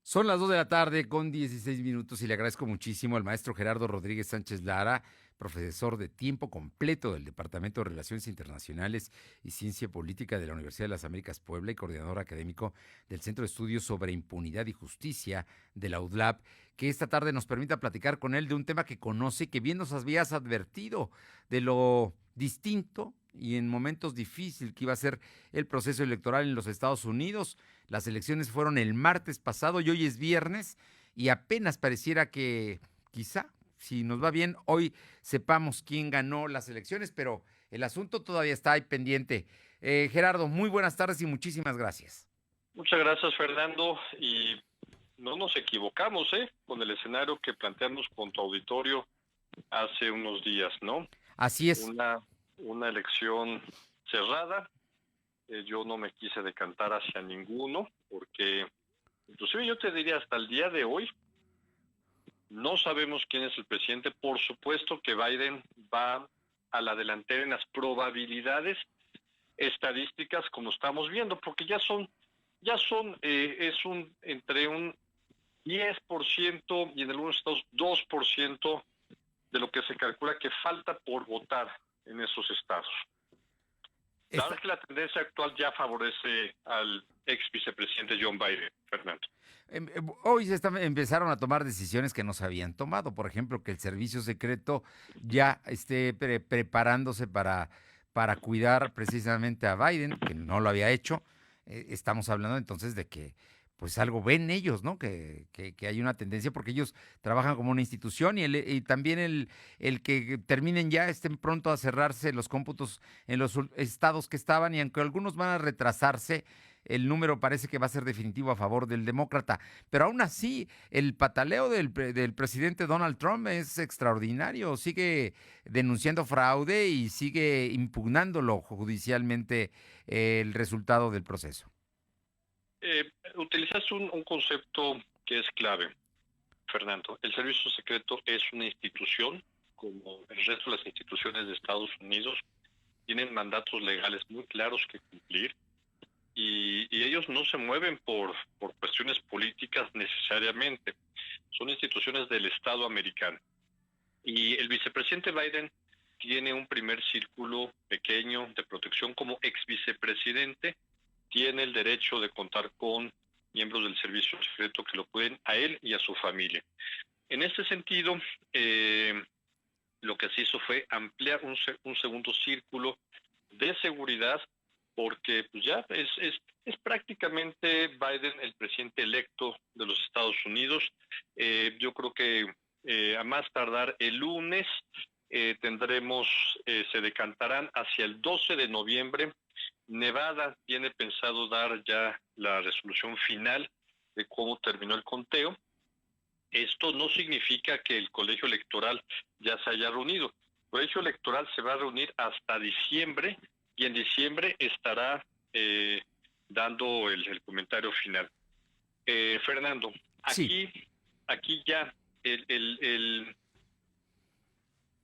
Son las 2 de la tarde con 16 minutos y le agradezco muchísimo al maestro Gerardo Rodríguez Sánchez Lara, profesor de tiempo completo del Departamento de Relaciones Internacionales y Ciencia Política de la Universidad de las Américas Puebla y coordinador académico del Centro de Estudios sobre Impunidad y Justicia de la UDLAP, que esta tarde nos permita platicar con él de un tema que conoce y que bien nos habías advertido de lo distinto y en momentos difíciles que iba a ser el proceso electoral en los Estados Unidos. Las elecciones fueron el martes pasado y hoy es viernes y apenas pareciera que quizá, si nos va bien, hoy sepamos quién ganó las elecciones, pero el asunto todavía está ahí pendiente. Gerardo, muy buenas tardes y muchísimas gracias. Muchas gracias, Fernando. Y no nos equivocamos, con el escenario que planteamos con tu auditorio hace unos días, ¿no? Así es. Una elección cerrada. Yo no me quise decantar hacia ninguno, porque inclusive yo te diría hasta el día de hoy, no sabemos quién es el presidente. Por supuesto que Biden va a la delantera en las probabilidades estadísticas, como estamos viendo, porque es entre un 10% y en algunos estados 2% de lo que se calcula que falta por votar en esos estados. La verdad Esta, es que la tendencia actual ya favorece al ex vicepresidente John Biden, Fernando. Hoy empezaron a tomar decisiones que no se habían tomado. Por ejemplo, que el servicio secreto ya esté preparándose para cuidar precisamente a Biden, que no lo había hecho. Estamos hablando entonces de que pues algo ven ellos, ¿no? Que hay una tendencia porque ellos trabajan como una institución y también el que terminen ya, estén pronto a cerrarse los cómputos en los estados que estaban y aunque algunos van a retrasarse, el número parece que va a ser definitivo a favor del demócrata. Pero aún así, el pataleo del presidente Donald Trump es extraordinario. Sigue denunciando fraude y sigue impugnándolo judicialmente el resultado del proceso. Utilizas un concepto que es clave, Fernando. El servicio secreto es una institución, como el resto de las instituciones de Estados Unidos, tienen mandatos legales muy claros que cumplir. Y ellos no se mueven por cuestiones políticas necesariamente. Son instituciones del Estado americano. Y el vicepresidente Biden tiene un primer círculo pequeño de protección como ex vicepresidente. Tiene el derecho de contar con miembros del servicio secreto que lo pueden a él y a su familia. En este sentido, lo que se hizo fue ampliar un segundo círculo de seguridad, porque pues ya es prácticamente Biden el presidente electo de los Estados Unidos. Yo creo que a más tardar el lunes se decantarán hacia el 12 de noviembre. Nevada tiene pensado dar ya la resolución final de cómo terminó el conteo. Esto no significa que el colegio electoral ya se haya reunido. El colegio electoral se va a reunir hasta diciembre y en diciembre estará dando el comentario final. Fernando, Sí. aquí ya el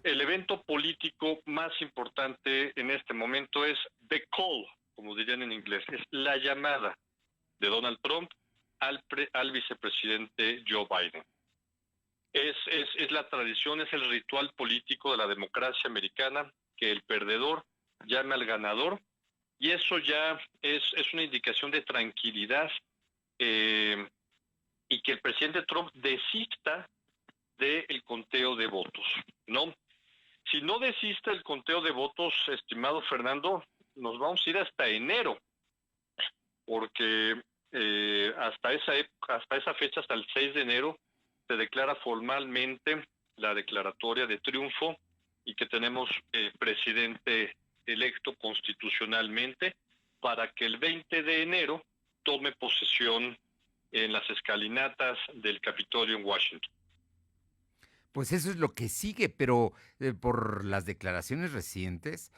evento político más importante en este momento es the call, como dirían en inglés, es la llamada de Donald Trump al vicepresidente Joe Biden. Es la tradición, es el ritual político de la democracia americana que el perdedor llame al ganador, y eso ya es una indicación de tranquilidad, y que el presidente Trump desista del conteo de votos, ¿no? Si no desiste el conteo de votos, estimado Fernando, nos vamos a ir hasta enero, porque hasta esa fecha, hasta el 6 de enero, se declara formalmente la declaratoria de triunfo y que tenemos presidente electo constitucionalmente, para que el 20 de enero tome posesión en las escalinatas del Capitolio en Washington. Pues eso es lo que sigue, pero por las declaraciones recientes,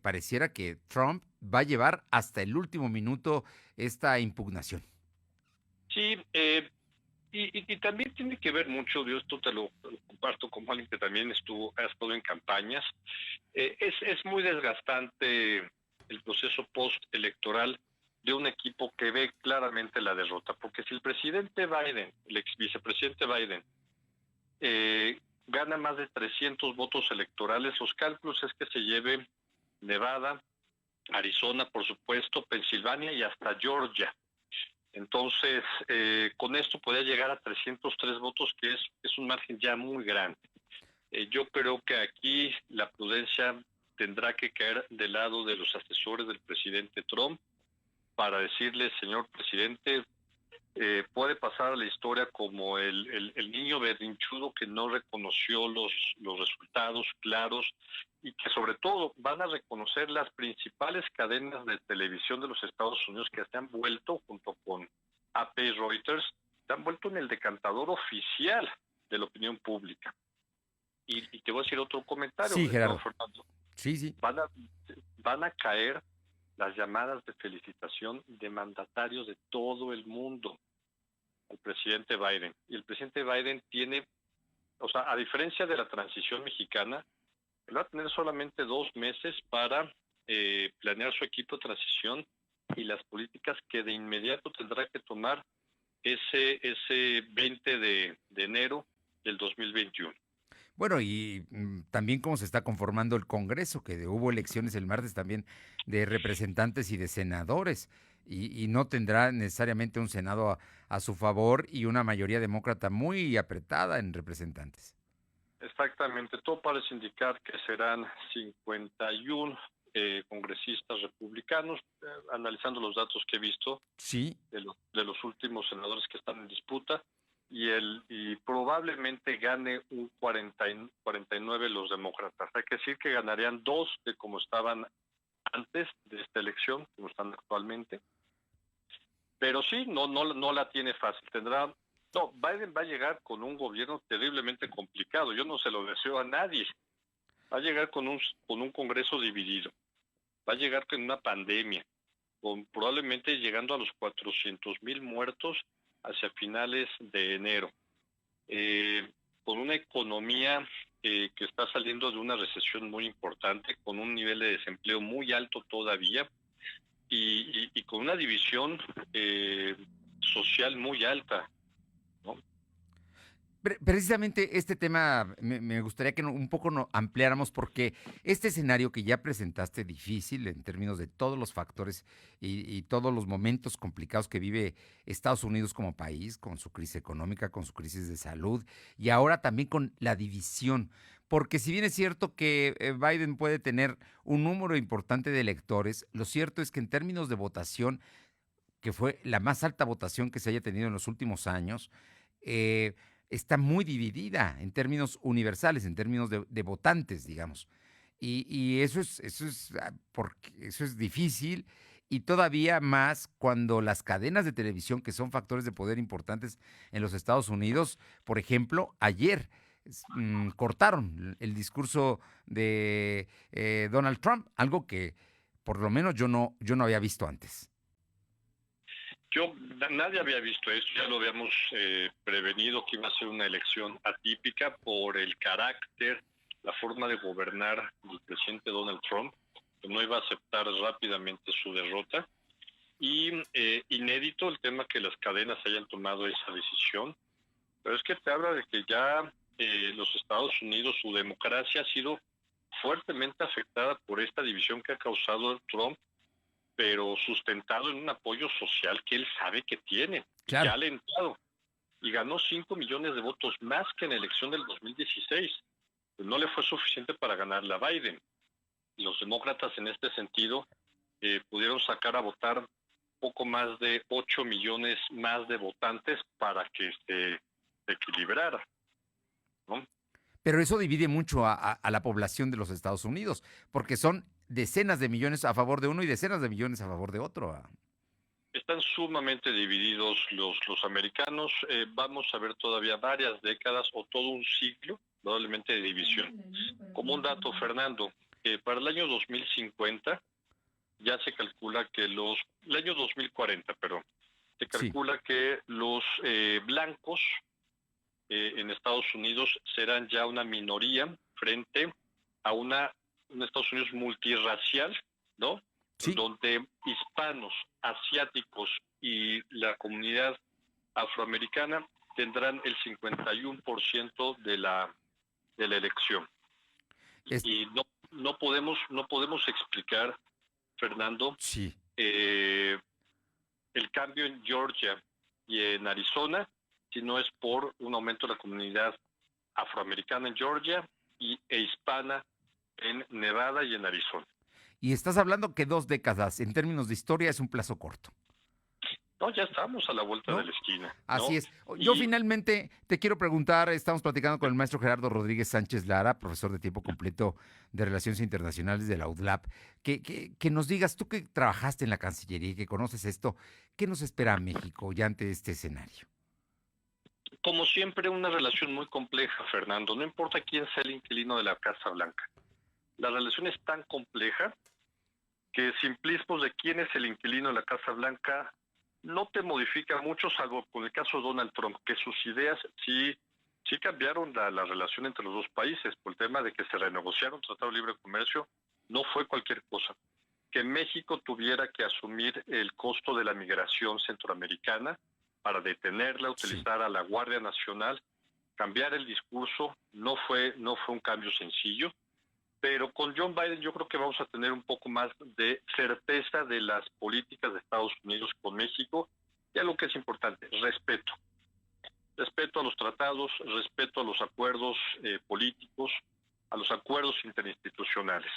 pareciera que Trump va a llevar hasta el último minuto esta impugnación. Sí, y también tiene que ver mucho, yo esto te lo comparto como alguien que también ha estado en campañas. Es muy desgastante el proceso postelectoral de un equipo que ve claramente la derrota. Porque si el presidente Biden, el ex vicepresidente Biden, gana más de 300 votos electorales, los cálculos es que se lleve Nevada, Arizona, por supuesto, Pensilvania y hasta Georgia. Entonces, con esto podría llegar a 303 votos, que es un margen ya muy grande. Yo creo que aquí la prudencia tendrá que caer del lado de los asesores del presidente Trump para decirle, señor presidente, puede pasar a la historia como el niño berrinchudo que no reconoció los resultados claros y que sobre todo van a reconocer las principales cadenas de televisión de los Estados Unidos que se han vuelto, junto con AP y Reuters, se han vuelto en el decantador oficial de la opinión pública. Y te voy a decir otro comentario, Sí, Gerardo. Fernando. Sí, sí. Van a caer las llamadas de felicitación de mandatarios de todo el mundo al presidente Biden. Y el presidente Biden tiene, o sea, a diferencia de la transición mexicana, él va a tener solamente 2 meses para planear su equipo de transición y las políticas que de inmediato tendrá que tomar ese 20 de enero del 2021. Bueno, y también cómo se está conformando el Congreso, que hubo elecciones el martes también de representantes y de senadores, y no tendrá necesariamente un Senado a su favor y una mayoría demócrata muy apretada en representantes. Exactamente, todo parece indicar que serán 51 congresistas republicanos, analizando los datos que he visto Sí. de los últimos senadores que están en disputa, y probablemente gane un 49 los demócratas. Hay que decir que ganarían 2 de como estaban antes de esta elección, como están actualmente. Pero sí, no la tiene fácil. Biden va a llegar con un gobierno terriblemente complicado. Yo no se lo deseo a nadie. Va a llegar con un Congreso dividido. Va a llegar con una pandemia, probablemente llegando a los 400,000 muertos hacia finales de enero, con una economía que está saliendo de una recesión muy importante, con un nivel de desempleo muy alto todavía, y con una división social muy alta, ¿no? Precisamente este tema me gustaría que un poco ampliáramos, porque este escenario que ya presentaste, difícil en términos de todos los factores y todos los momentos complicados que vive Estados Unidos como país, con su crisis económica, con su crisis de salud y ahora también con la división. Porque si bien es cierto que Biden puede tener un número importante de electores, lo cierto es que en términos de votación, que fue la más alta votación que se haya tenido en los últimos años, eh, está muy dividida en términos universales, en términos de votantes, digamos. Y eso es difícil, y todavía más cuando las cadenas de televisión, que son factores de poder importantes en los Estados Unidos, por ejemplo, ayer cortaron el discurso de Donald Trump, algo que por lo menos yo no había visto antes. Nadie había visto esto, ya lo habíamos prevenido que iba a ser una elección atípica por el carácter, la forma de gobernar del presidente Donald Trump, que no iba a aceptar rápidamente su derrota. Y inédito el tema que las cadenas hayan tomado esa decisión, pero es que te habla de que ya los Estados Unidos, su democracia ha sido fuertemente afectada por esta división que ha causado Trump, pero sustentado en un apoyo social que él sabe que tiene, Claro. que ha alentado, y ganó 5 millones de votos más que en la elección del 2016. Pues no le fue suficiente para ganarle a Biden. Los demócratas en este sentido pudieron sacar a votar poco más de 8 millones más de votantes para que se equilibrara, ¿no? Pero eso divide mucho a la población de los Estados Unidos, porque son decenas de millones a favor de uno y decenas de millones a favor de otro. Están sumamente divididos los americanos. Vamos a ver todavía varias décadas o todo un siglo, probablemente, de división. Como un dato, Fernando, para el año 2050 ya se calcula que el año 2040, perdón, se calcula que los blancos en Estados Unidos serán ya una minoría frente a un Estados Unidos multirracial, ¿no? Sí. donde hispanos, asiáticos y la comunidad afroamericana tendrán el 51% de la elección. Es, Y no podemos explicar, Fernando, sí. eh, el cambio en Georgia y en Arizona si no es por un aumento de la comunidad afroamericana en Georgia e hispana en Nevada y en Arizona. Y estás hablando que 2 décadas, en términos de historia, es un plazo corto, No, ya estamos a la vuelta de ¿no? la esquina, Así ¿no? es. Yo Y finalmente te quiero preguntar, estamos platicando con el maestro Gerardo Rodríguez Sánchez Lara, profesor de tiempo completo de Relaciones Internacionales de la UDLAP, que nos digas, tú que trabajaste en la Cancillería y que conoces esto, ¿qué nos espera a México ya ante este escenario? como siempre, una relación muy compleja, Fernando. No importa quién sea el inquilino de la Casa Blanca. La relación es tan compleja que simplismos de quién es el inquilino de la Casa Blanca no te modifica mucho, salvo con el caso de Donald Trump, que sus ideas sí cambiaron la relación entre los dos países por el tema de que se renegociaron un tratado de libre comercio. No fue cualquier cosa. Que México tuviera que asumir el costo de la migración centroamericana para detenerla, Sí. utilizar a la Guardia Nacional, cambiar el discurso, no fue un cambio sencillo, pero con John Biden yo creo que vamos a tener un poco más de certeza de las políticas de Estados Unidos con México, y algo que es importante, respeto. Respeto a los tratados, respeto a los acuerdos políticos, a los acuerdos interinstitucionales.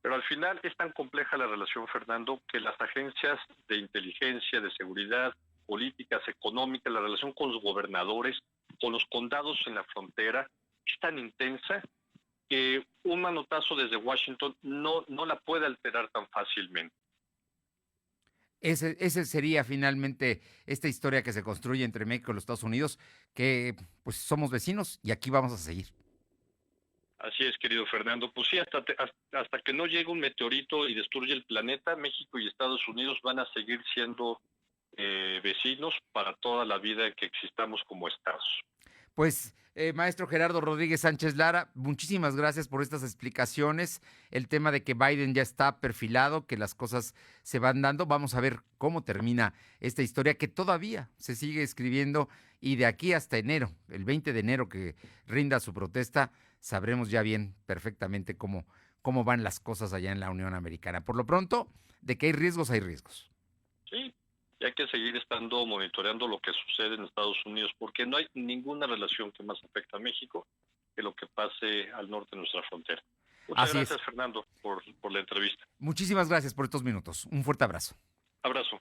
Pero al final es tan compleja la relación, Fernando, que las agencias de inteligencia, de seguridad, políticas, económicas, la relación con los gobernadores, con los condados en la frontera, es tan intensa que un manotazo desde Washington no la puede alterar tan fácilmente. Ese sería finalmente esta historia que se construye entre México y los Estados Unidos, que pues somos vecinos y aquí vamos a seguir. Así es, querido Fernando. Pues sí, hasta que no llegue un meteorito y destruye el planeta, México y Estados Unidos van a seguir siendo vecinos para toda la vida que existamos como estados. Pues, maestro Gerardo Rodríguez Sánchez Lara, muchísimas gracias por estas explicaciones. El tema de que Biden ya está perfilado, que las cosas se van dando. Vamos a ver cómo termina esta historia que todavía se sigue escribiendo y de aquí hasta enero, el 20 de enero que rinda su protesta, sabremos ya bien perfectamente cómo van las cosas allá en la Unión Americana. Por lo pronto, de que hay riesgos, hay riesgos. Sí, y hay que seguir estando monitoreando lo que sucede en Estados Unidos, porque no hay ninguna relación que más afecte a México que lo que pase al norte de nuestra frontera. Muchas Así es. gracias, Fernando, por la entrevista. Muchísimas gracias por estos minutos. Un fuerte abrazo. Abrazo.